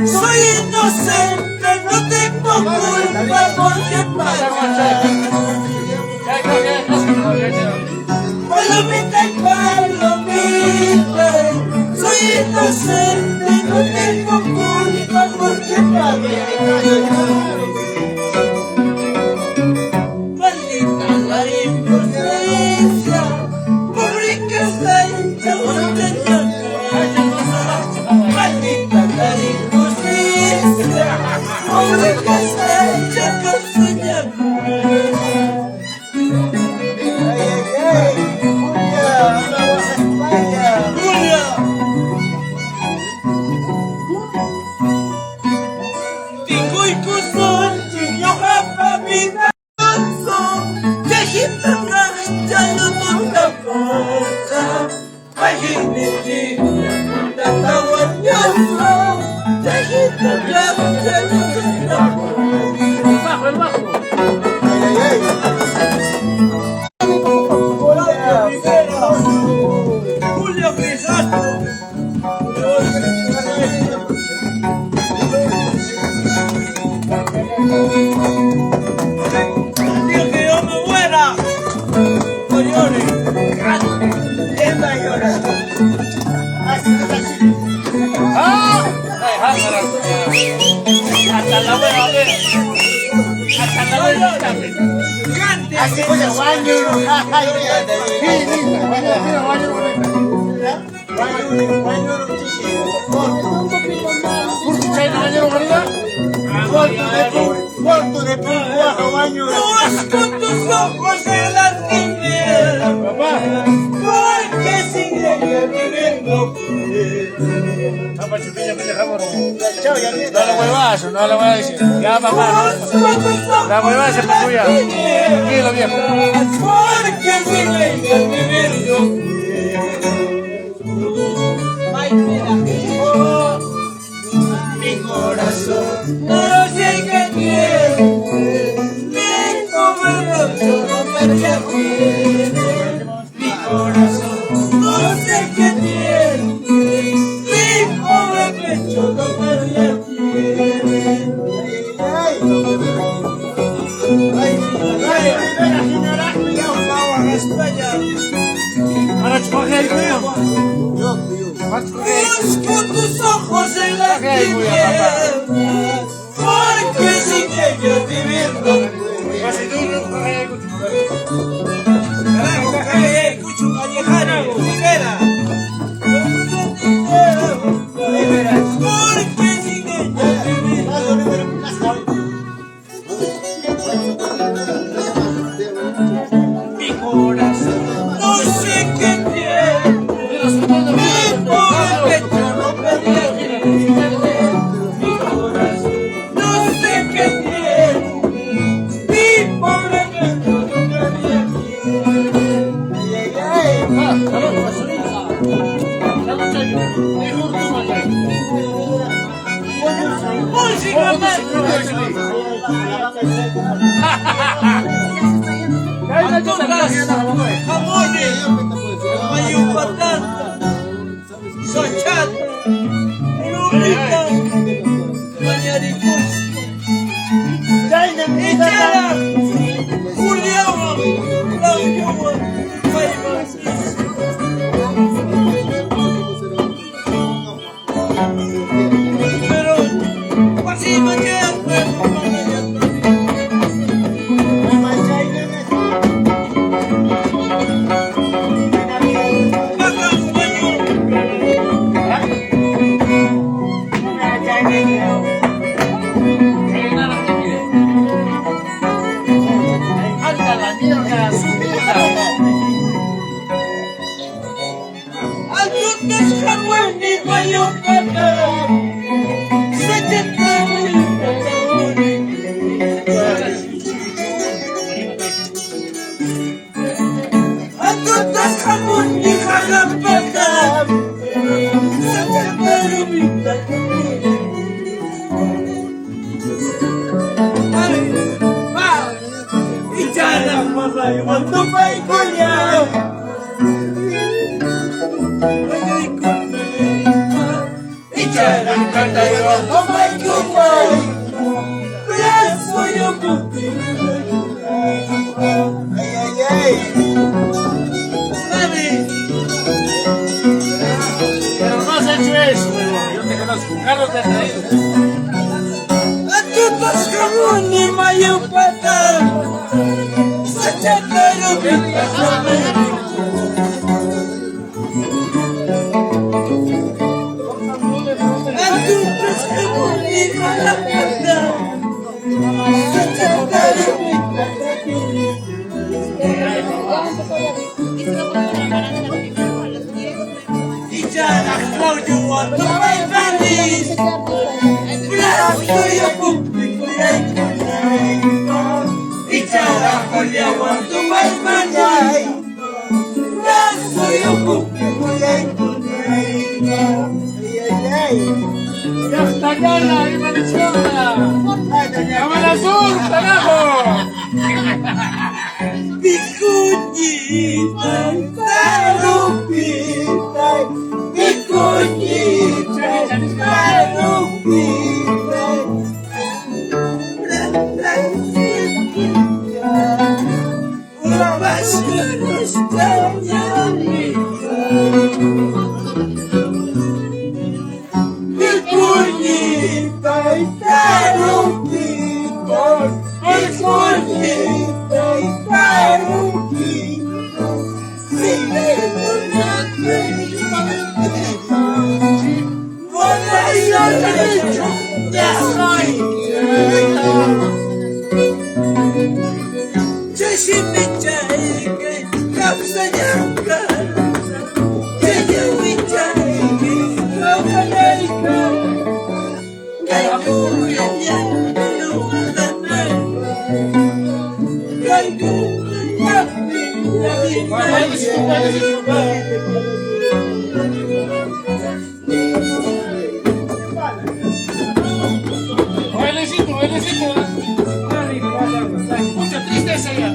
Soy inocente, no tengo culpa porque palomita y palomita, soy inocente, no tengo culpa porque maldita la impotencia, pobre que está hecha montaña. Maldita la impotencia, pobre que está hecha montaña. Con tus ojos en la tiniebla, porque sin ella vivir no puedo. No la huevas, no la voy a decir. Ya, papá, no. La huevada se me tuya. Tranquilo, viejo. Porque sin ella vivir no puedo. Mi corazón no sé qué quiere. Mi corazón no sé qué tiene, mi pobre pecho no perdía Busco tus ojos en la tierra, porque sin ellos vivir no puedo. Escucho callejano, Rivera. Porque Música más. Antukas, jamones, mayupatan, sochat, rubika, manyaripos, echara, juliawan, lauyawan, paimas. Pero, masih macam Pero no has hecho eso, yo te conozco. Carlos te ha traído. ¡Castañana y Venezuela! ¡Cámara azul, carajo! Picuñita, tarupita, picuñita, tarupita, una basura extrañadita. Picuñita y tarupita, picuñita y tarupita, Mucha tristeza ya.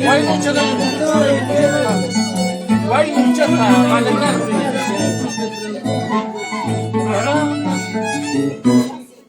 Hay mucho